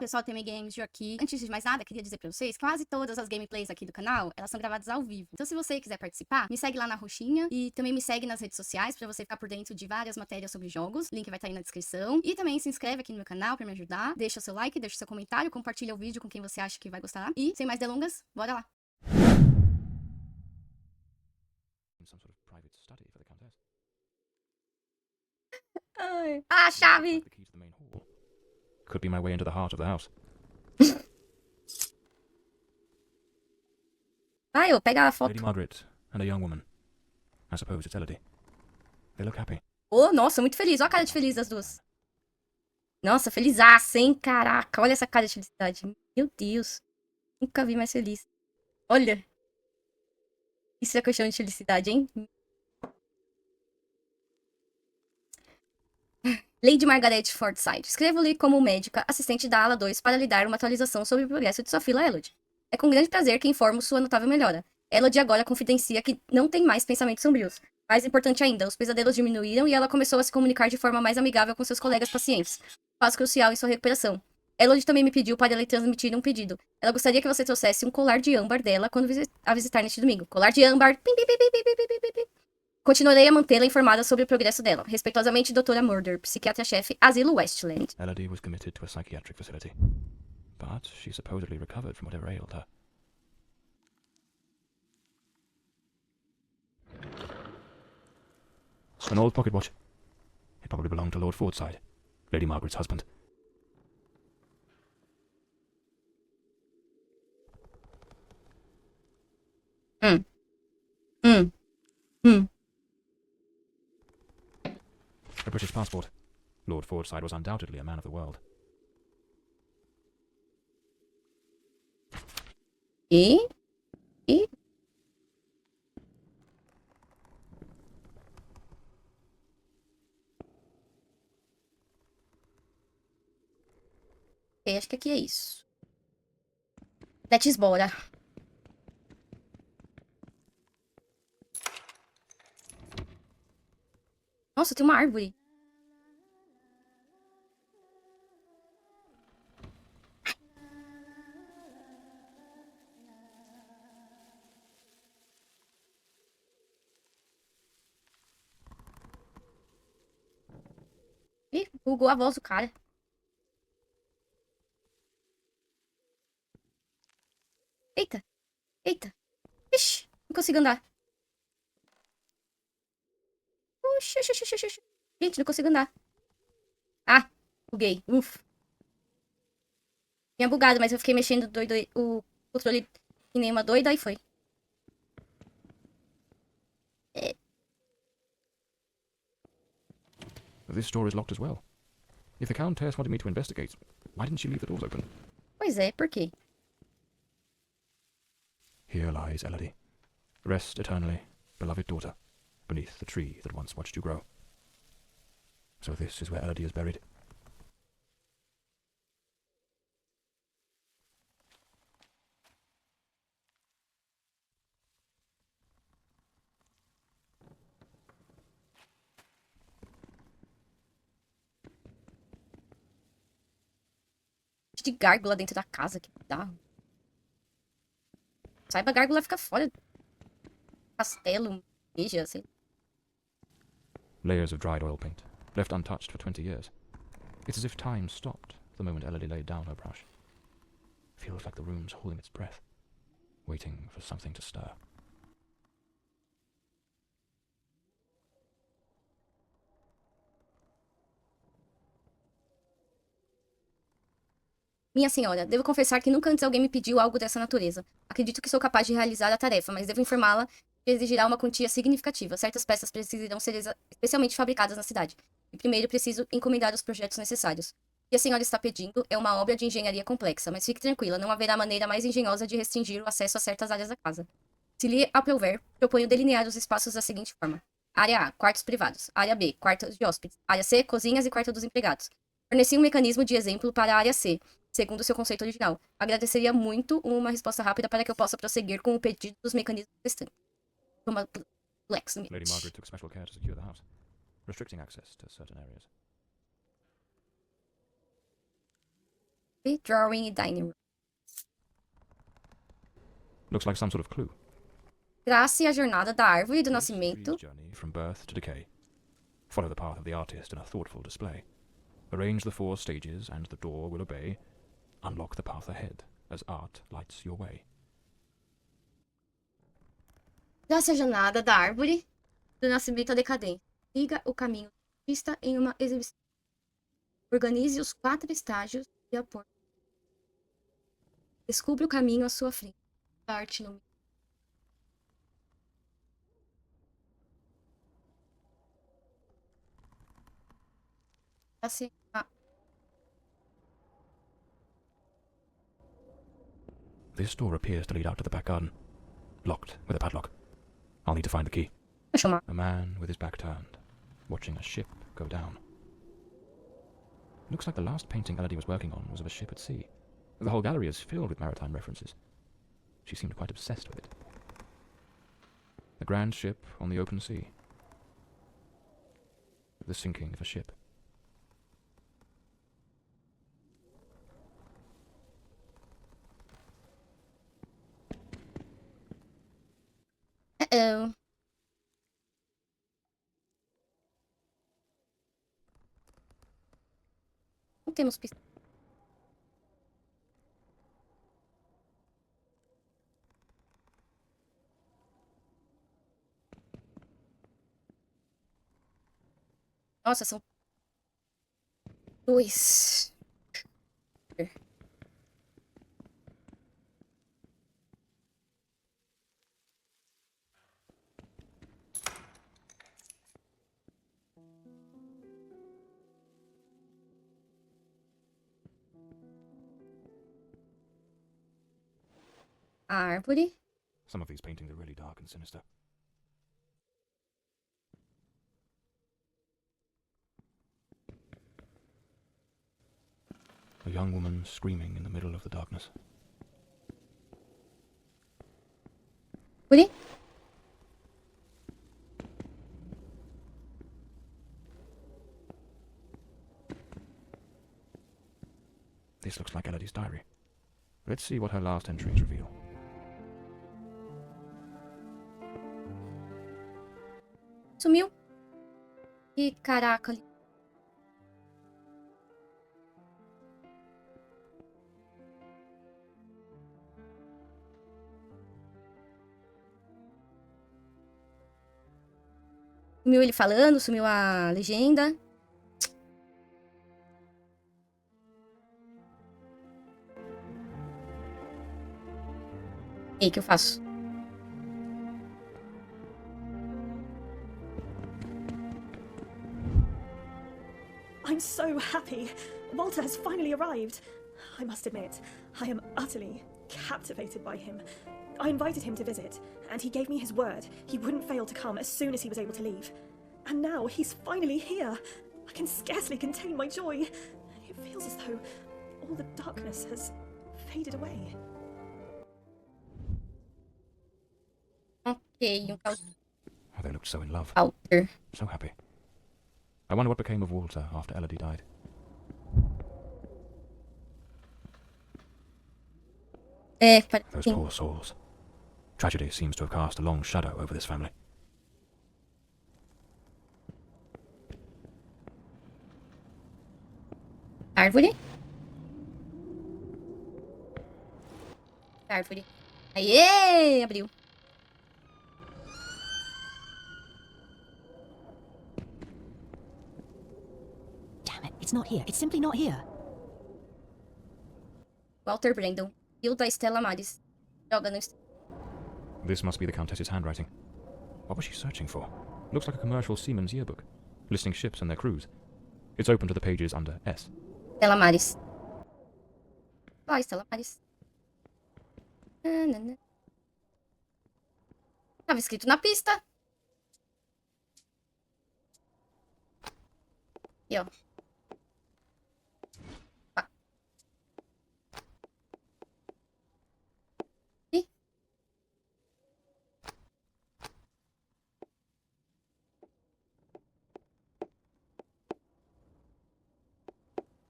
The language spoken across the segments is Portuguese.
pessoal do TM Games aqui. Antes de mais nada, queria dizer pra vocês, quase todas as gameplays aqui do canal, elas são gravadas ao vivo. Então se você quiser participar, me segue lá na roxinha e também me segue nas redes sociais pra você ficar por dentro de várias matérias sobre jogos. O link vai estar aí na descrição. E também se inscreve aqui no meu canal pra me ajudar. Deixa o seu like, deixa o seu comentário, compartilha o vídeo com quem você acha que vai gostar. E, sem mais delongas, bora lá! Ai. Ah, a chave! Could be my way into the heart of the house. Ai, eu pega a foto. Lady Margaret and a young woman. I suppose it's Elodie. They look happy. Oh, nossa, muito feliz. Olha a cara de feliz das duas. Nossa, felizaça, hein? Caraca, olha essa cara de felicidade. Meu Deus. Nunca vi mais feliz. Olha. Isso é questão de felicidade, hein? Lady Margaret Forsyth. Escrevo-lhe como médica, assistente da ala 2 para lhe dar uma atualização sobre o progresso de sua filha Elodie. É com grande prazer que informo sua notável melhora. Elodie agora confidencia que não tem mais pensamentos sombrios. Mais importante ainda, os pesadelos diminuíram e ela começou a se comunicar de forma mais amigável com seus colegas pacientes. Passo crucial em sua recuperação. Elodie também me pediu para lhe transmitir um pedido. Ela gostaria que você trouxesse um colar de âmbar dela quando a visitar neste domingo. Colar de âmbar. Pim, pim, pim, pim, pim, pim, pim, pim. Continuarei a mantê-la informada sobre o progresso dela. Respeitosamente, Doutora Murder, psiquiatra-chefe, Asilo Westland. Elodie was committed to a psychiatric facility, but she supposedly recovered from whatever ailed her. An old pocket watch. It probably belonged to Lord Forsyth, Lady Margaret's husband. A British passport. Lord Forsyth was undoubtedly a man of the world. E? Acho que aqui é isso. Let's bora. Nossa, tem uma árvore. Ih, bugou a voz do cara. Eita. Eita. Ixi, não consigo andar. Oxi, oxi, oxi, oxi, oxi. Gente, não consigo andar. Ah, buguei. Tinha bugado, mas eu fiquei mexendo doido o controle que nem uma doida, aí foi. This door is locked as well. If the Countess wanted me to investigate, why didn't she leave the doors open? Pois é, por quê? Here lies Elodie. Rest eternally, beloved daughter, beneath the tree that once watched you grow. So this is where Elodie is buried. De gárgula dentro da casa, que bizarro. Saiba, a gárgula fica fora do castelo, igreja, assim. Layers of dried oil paint, left untouched for 20 years. It's as if time stopped the moment Elodie laid down her brush. Feels like the room's holding its breath, waiting for something to stir. Minha senhora, devo confessar que nunca antes alguém me pediu algo dessa natureza. Acredito que sou capaz de realizar a tarefa, mas devo informá-la que exigirá uma quantia significativa. Certas peças precisarão ser especialmente fabricadas na cidade. E primeiro preciso encomendar os projetos necessários. O que a senhora está pedindo é uma obra de engenharia complexa, mas fique tranquila, não haverá maneira mais engenhosa de restringir o acesso a certas áreas da casa. Se lhe aprouver, proponho delinear os espaços da seguinte forma. Área A, quartos privados. Área B, quartos de hóspedes. Área C, cozinhas e quarto dos empregados. Forneci um mecanismo de exemplo para a área C, segundo seu conceito original. Agradeceria muito uma resposta rápida para que eu possa prosseguir com o pedido dos mecanismos restantes. Lady Margaret took special care to secure the house, restricting access to certain areas. Drawing e dining room. Looks like some sort of clue. Trace a jornada da árvore do This nascimento. tree's journey from birth to decay. Follow the path of the artist in a thoughtful display. Arrange the 4 stages and the door will obey. Unlock the path ahead as art lights your way. Trace a jornada da árvore do nascimento à decadência. Siga o caminho do artista em uma exibição. Organize os 4 estágios de apoio. Descubra o caminho à sua frente. Arte no This door appears to lead out to the back garden. Locked with a padlock. I'll need to find the key. A man with his back turned, watching a ship go down. Looks like the last painting Elodie was working on was of a ship at sea. The whole gallery is filled with maritime references. She seemed quite obsessed with it. A grand ship on the open sea. The sinking of a ship. Uh-oh. Não temos pista. Nossa, são 2. A árvore. Some of these paintings are really dark and sinister. A young woman screaming in the middle of the darkness. Árvore. This looks like Elodie's diary. Let's see what her last entries reveal. Sumiu. Que caraca. Sumiu ele falando, sumiu a legenda. E aí, o que eu faço? I'm so happy. Walter has finally arrived. I must admit, I am utterly captivated by him. I invited him to visit, and he gave me his word he wouldn't fail to come as soon as he was able to leave. And now he's finally here. I can scarcely contain my joy. It feels as though all the darkness has faded away. Ok, Oh, they looked so in love. Walter. So happy. I wonder what became of Walter after Elodie died. É, Those sim. poor souls. Tragedy seems to have cast a long shadow over this family. Árvore. Árvore. Aê! Abriu. Damn it, it's not here. It's simply not here. Walter Brandon. Hilda Estela Maris. Joga no... This must be the Countess's handwriting. What was she searching for? Looks like a commercial seaman's yearbook, listing ships and their crews. It's open to the pages under S. Estela Maris. Ó, Estela Maris. Nanana. Tava escrito na pista. E ó. Pá. Ih.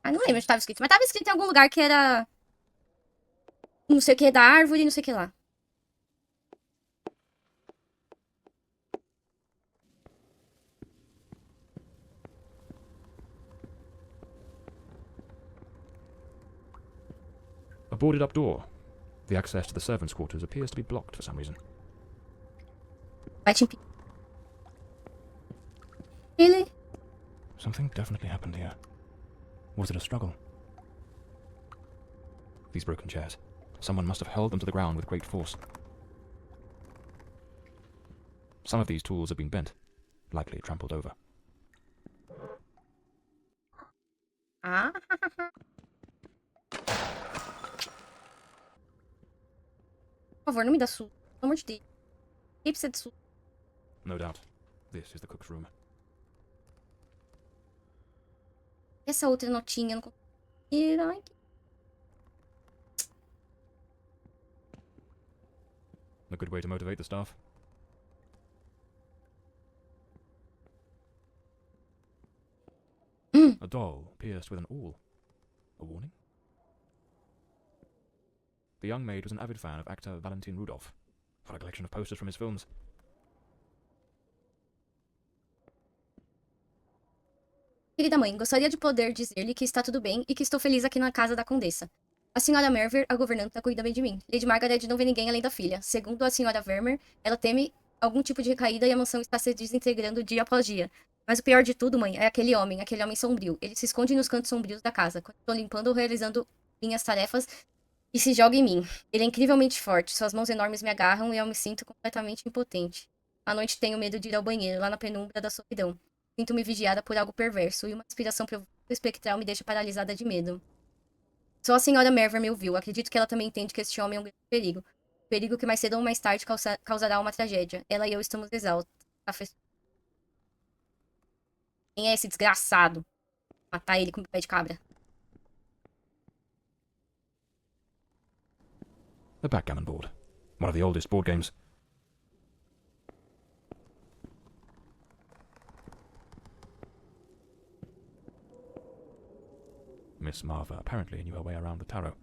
Ah, não lembro onde tava escrito. Mas tava escrito em algum lugar que era... Não sei o que da árvore, não sei o que lá. A boarded up door. The access to the servants' quarters appears to be blocked for some reason. Vai te impedir. Ele... Something definitely happened here. Was it a struggle? These broken chairs. Someone must have held them to the ground with great force. Some of these tools have been bent, likely trampled over. Ah. Por favor, não me dá susto. Pelo amor de Deus. Quem precisa de susto? No doubt. This is the cook's room. Essa outra notinha, não consigo. Ai, que... A good way to motivate the staff. A doll pierced with an awl. A warning? The young maid was an avid fan of actor Valentin Rudolph. What a collection of posters from his films. Querida mãe, gostaria de poder dizer-lhe que está tudo bem e que estou feliz aqui na casa da condessa. A senhora Merver, a governanta, cuida bem de mim. Lady Margaret não vê ninguém além da filha. Segundo a senhora Vermer, ela teme algum tipo de recaída e a mansão está se desintegrando dia após dia. Mas o pior de tudo, mãe, é aquele homem sombrio. Ele se esconde nos cantos sombrios da casa, quando estou limpando ou realizando minhas tarefas, e se joga em mim. Ele é incrivelmente forte, suas mãos enormes me agarram e eu me sinto completamente impotente. À noite tenho medo de ir ao banheiro, lá na penumbra da solidão. Sinto-me vigiada por algo perverso, e uma inspiração espectral me deixa paralisada de medo. Só a senhora Merver me ouviu. Acredito que ela também entende que este homem é um grande perigo. Perigo que mais cedo ou mais tarde causará uma tragédia. Ela e eu estamos exaustos. Quem é esse desgraçado? Matar ele com o pé de cabra. A backgammon board. One of the oldest board games. Miss Marver apparently knew her way around the tarot.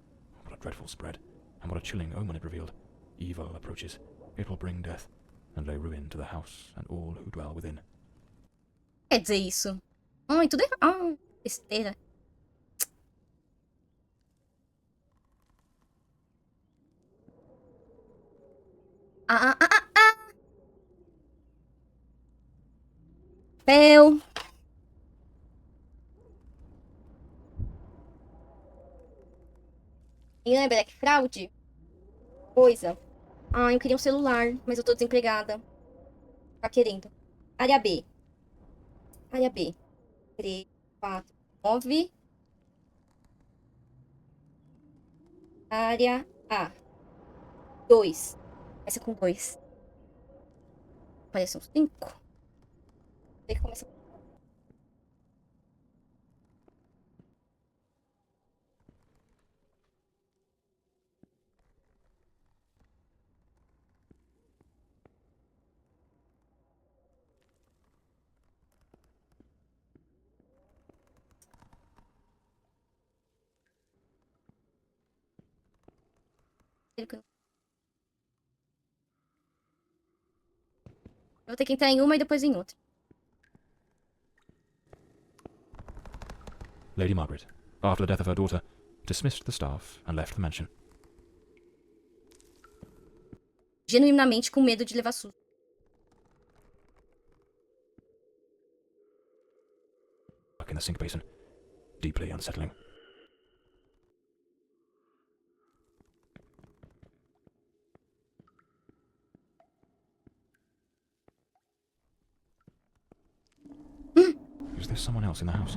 What a dreadful spread, and what a chilling omen it revealed. Evil approaches. It will bring death, and lay ruin to the house and all who dwell within. Quer dizer isso? Ai, tudo errado. Ai, besteira. Ah, ah, ah, ah. Pel. E lembra Black Fraude? Coisa. Ah, eu queria um celular, mas eu tô desempregada. Tá querendo. Área B. Área B. 3, 4, 9. Área A. 2. Começa com 2. Parece um 5. Sei que começa com... Eu vou ter que entrar em uma e depois em outra. Lady Margaret, after the death of her daughter, dismissed the staff and left the mansion. Genuinamente com medo de levar susto. Back in the sink basin. Deeply unsettling. Is there someone else in the house?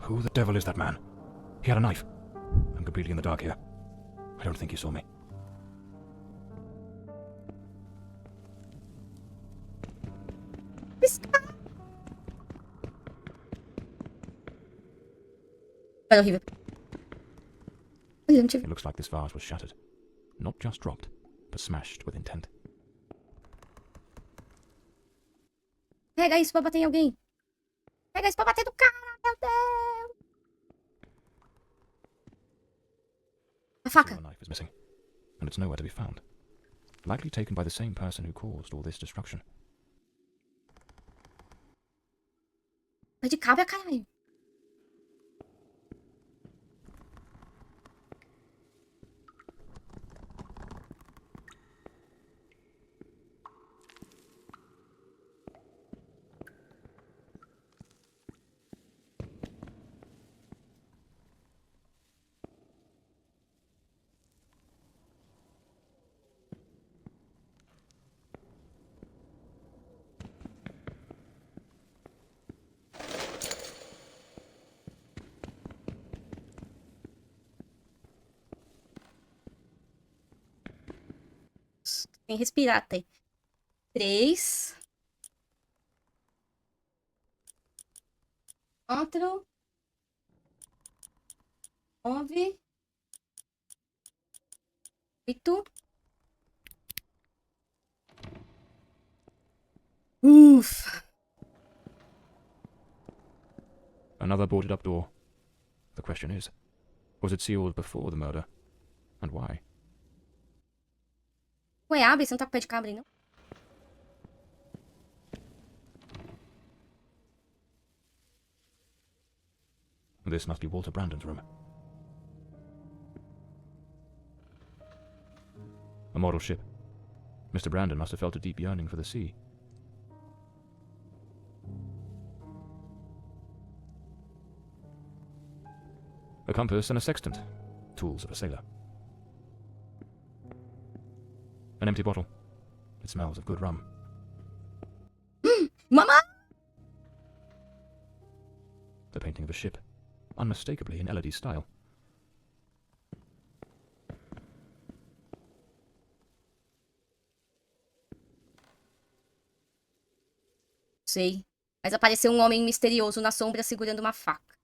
Who the devil is that man? He had a knife. I'm completely in the dark here. I don't think he saw me. Foi horrível. Olha, não tive... It looks like this vase was shattered. Not just dropped, but smashed with intent. Pega isso pra bater em alguém. Pega isso pra bater no cara, meu Deus. A faca. The knife is missing, and it's nowhere to be found. Likely taken by the same person who caused all this destruction. Vai de cabra, caralho. Tem que respirar até. 3, 4, 9, 8. Ufa. Another boarded up door. The question is, was it sealed before the murder? And why? Ué, abre, você não tá com pé de cabra aí, não? This must be Walter Brandon's room. A model ship. Mr. Brandon must have felt a deep yearning for the sea. A compass and a sextant. Tools of a sailor. An empty bottle. It smells of good rum. Mama! The painting of a ship. Unmistakably in Elodie's style. Sei. Mas apareceu um homem misterioso na sombra segurando uma faca.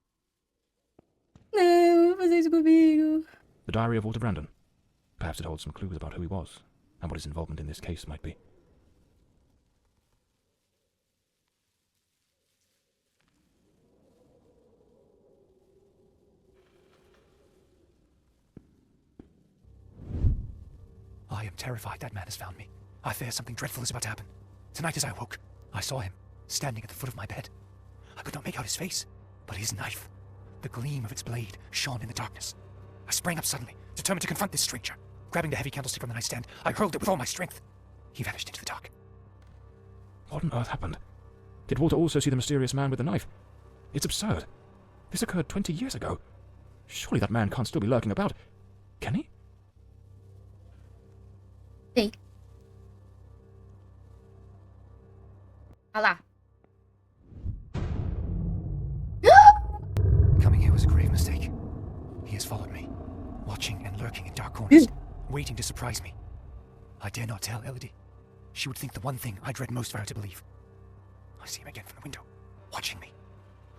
Não, fazer isso comigo. The diary of Walter Brandon. Perhaps it holds some clues about who he was, and what his involvement in this case might be. I am terrified that man has found me. I fear something dreadful is about to happen. Tonight as I woke, I saw him, standing at the foot of my bed. I could not make out his face, but his knife. The gleam of its blade shone in the darkness. I sprang up suddenly, determined to confront this stranger. Grabbing the heavy candlestick from the nightstand, I hurled it with all my strength. He vanished into the dark. What on earth happened? Did Walter also see the mysterious man with the knife? It's absurd. This occurred 20 years ago. Surely that man can't still be lurking about. Can he? Sei. Olha lá. Coming here was a grave mistake. He has followed me, watching and lurking in dark corners, waiting to surprise me. I dare not tell Elodie. She would think the one thing I dread most for her to believe. I see him again from the window, watching me.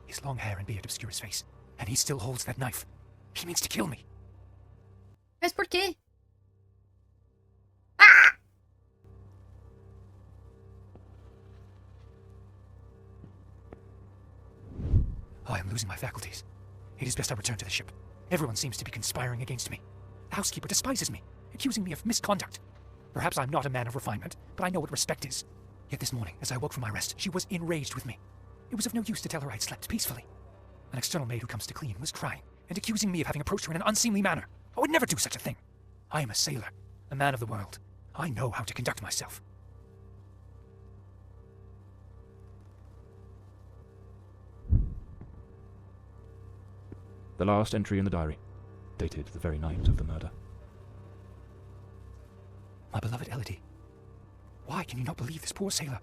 His long hair and beard obscure his face, and he still holds that knife. He means to kill me. Mas por quê? I am losing my faculties. It is best I return to the ship. Everyone seems to be conspiring against me. The housekeeper despises me, accusing me of misconduct. Perhaps I'm not a man of refinement, but I know what respect is. Yet this morning, as I woke from my rest, she was enraged with me. It was of no use to tell her I'd slept peacefully. An external maid who comes to clean was crying and accusing me of having approached her in an unseemly manner. I would never do such a thing. I am a sailor, a man of the world. I know how to conduct myself. The last entry in the diary, dated the very night of the murder. My beloved Elodie, why can you not believe this poor sailor,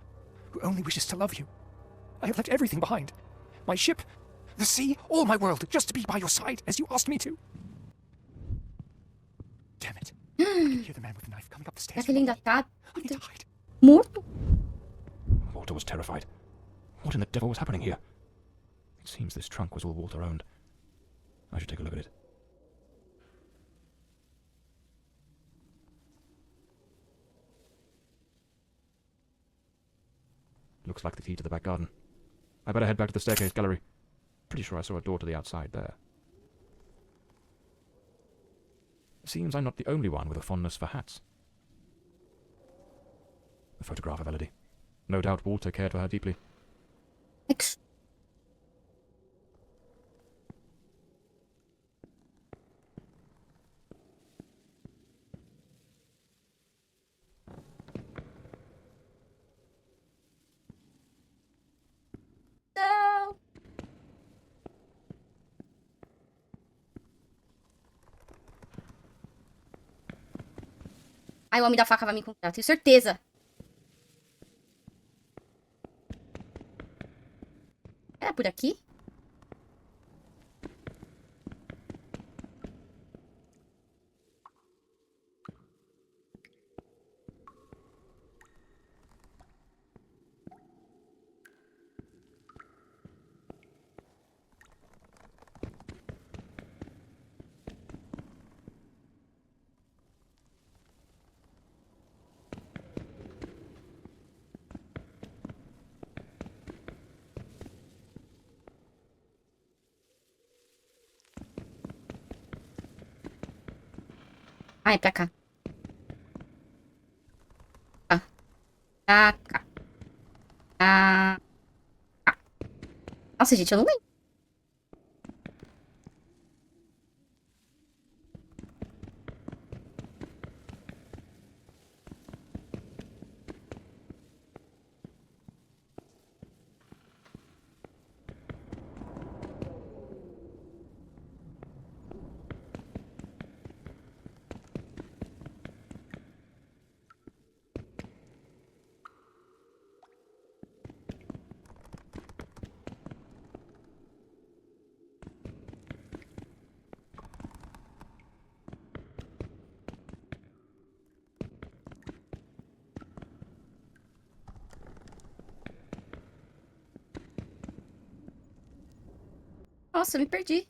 who only wishes to love you? I have left everything behind. My ship, the sea, all my world, just to be by your side, as you asked me to. Damn it. I can hear the man with the knife coming up the stairs. Será que ele ainda tá I need to hide. morto? Walter was terrified. What in the devil was happening here? It seems this trunk was all Walter owned. I should take a look at it. looks like the key to the back garden. I better head back to the staircase gallery. Pretty sure I saw a door to the outside there. Seems I'm not the only one with a fondness for hats. The photograph of Elodie. No doubt Walter cared for her deeply. Ex- Não. Ai, o homem da faca vai me encontrar, tenho certeza. Era por aqui? Ai, pra cá. Tá. Pra cá. Pra cá. Nossa, gente, eu não lembro. Nossa, eu me perdi.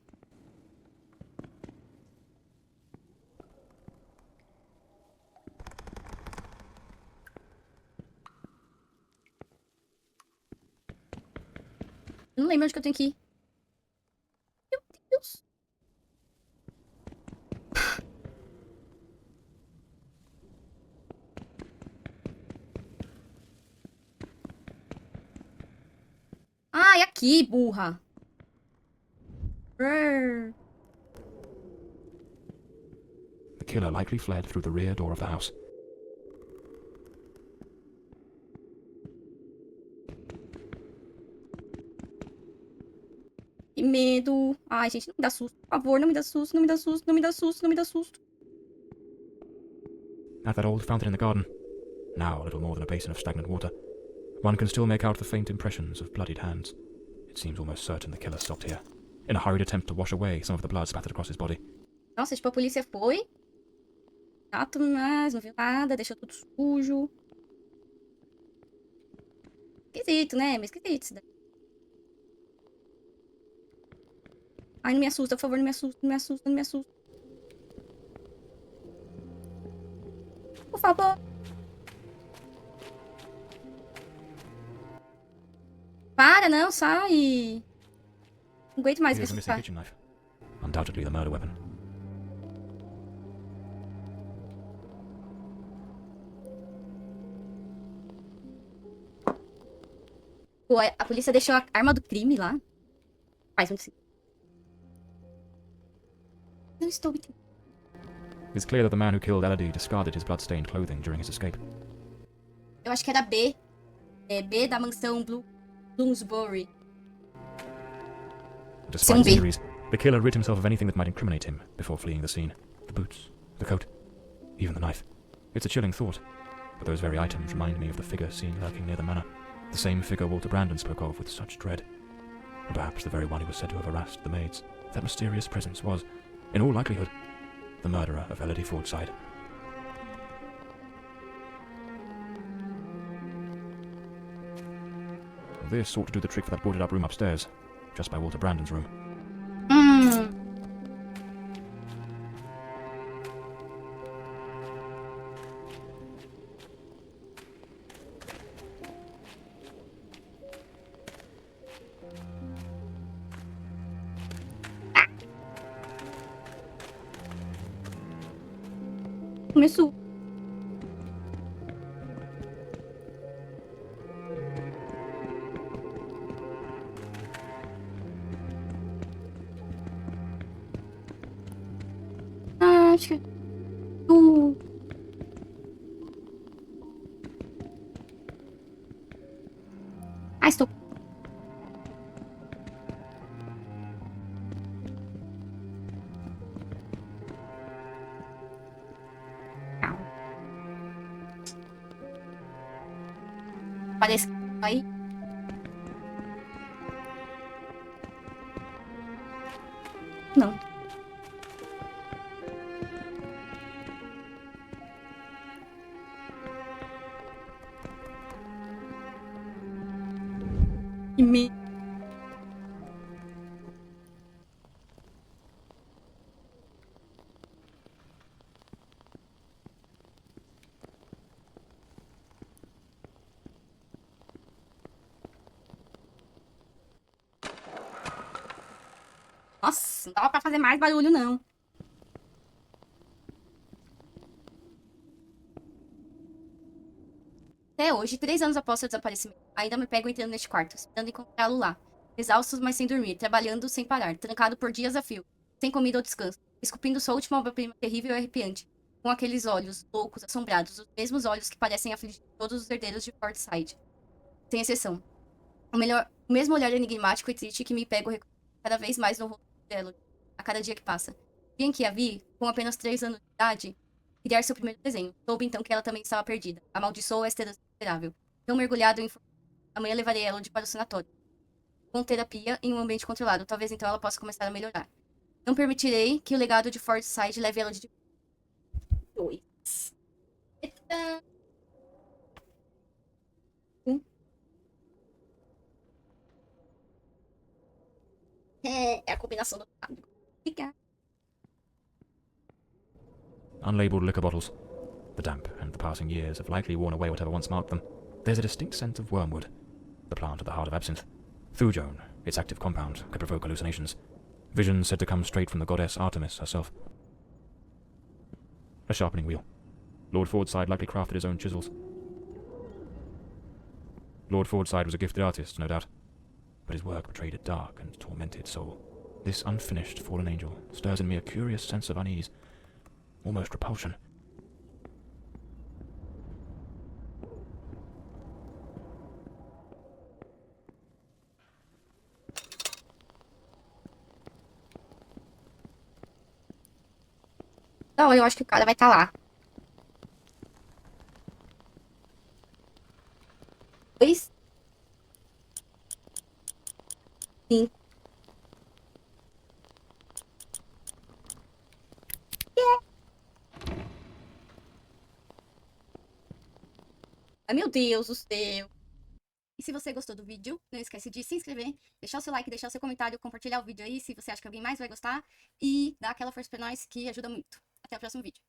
Eu não lembro onde que eu tenho que ir. Meu Deus. Ai, aqui, burra. Brrr. The killer likely fled through the rear door of the house. Que medo. Ai, gente, não me dá susto. Por favor, não me dá susto, não me dá susto, não me dá susto, não me dá susto. At that old fountain in the garden, now a little more than a basin of stagnant water, one can still make out the faint impressions of bloodied hands. It seems almost certain the killer stopped here, in a hurried attempt to wash away some of the blood spattered across his body. Nossa, tipo, a polícia foi. Chato, mas não viu nada, deixou tudo sujo. Esquisito, né? Meio esquisito isso daí. Ai, não me assusta, por favor, não me assusta, não me assusta, não me assusta. Por favor. Para, não, sai. Não aguento mais ver Here's a isso. missing kitchen knife. Undoubtedly the murder weapon. Pô, a polícia deixou a arma do crime lá. Faz muito sentido. Não estou me entendendo. It's clear that the man who killed Elodie discarded his blood-stained clothing during his escape. Eu acho que era B. É B da mansão Bloomsbury. Despite his Zombie. injuries, the killer rid himself of anything that might incriminate him before fleeing the scene. The boots, the coat, even the knife. It's a chilling thought, but those very items remind me of the figure seen lurking near the manor. The same figure Walter Brandon spoke of with such dread. And perhaps the very one who was said to have harassed the maids. That mysterious presence was, in all likelihood, the murderer of Elodie Fordside. This ought to do the trick for that boarded-up room upstairs, just by Walter Brandon's room. Começou. Ah, acho que... Ah, estou... Calma. Parece que vai... Não. E me... Nossa, não dava pra fazer mais barulho, não. Até hoje, 3 anos após seu desaparecimento, ainda me pego entrando neste quarto, esperando encontrá-lo lá. Exausto, mas sem dormir, trabalhando sem parar, trancado por dias a fio, sem comida ou descanso, esculpindo sua última obra-prima terrível e arrepiante, com aqueles olhos, loucos, assombrados, os mesmos olhos que parecem afligir todos os herdeiros de Portside, sem exceção. O mesmo olhar enigmático e triste que me pego cada vez mais no rosto dela, a cada dia que passa. O dia em que a vi, com apenas 3 anos de idade, criar seu primeiro desenho. Soube então que ela também estava perdida. Amaldiçoou esta herança miserável. Tão mergulhado em... Amanhã levarei ela para o sanatório. Com terapia em um ambiente controlado. Talvez então ela possa começar a melhorar. Não permitirei que o legado de Forsyth leve ela de... 2. Eita. É a combinação do... Fica. Unlabeled liquor bottles. The damp and the passing years have likely worn away whatever once marked them. There's a distinct scent of wormwood, the plant at the heart of absinthe. Thujone, its active compound, could provoke hallucinations. Visions said to come straight from the goddess Artemis herself. A sharpening wheel. Lord Fordside likely crafted his own chisels. Lord Fordside was a gifted artist, no doubt, but his work betrayed a dark and tormented soul. This unfinished fallen angel stirs in me a curious sense of unease, almost repulsion. Não, eu acho que o cara vai estar lá. 2, 5. Ai, meu Deus do céu. E se você gostou do vídeo, não esquece de se inscrever, deixar o seu like, deixar o seu comentário, compartilhar o vídeo aí se você acha que alguém mais vai gostar e dar aquela força pra nós que ajuda muito. Até o próximo vídeo.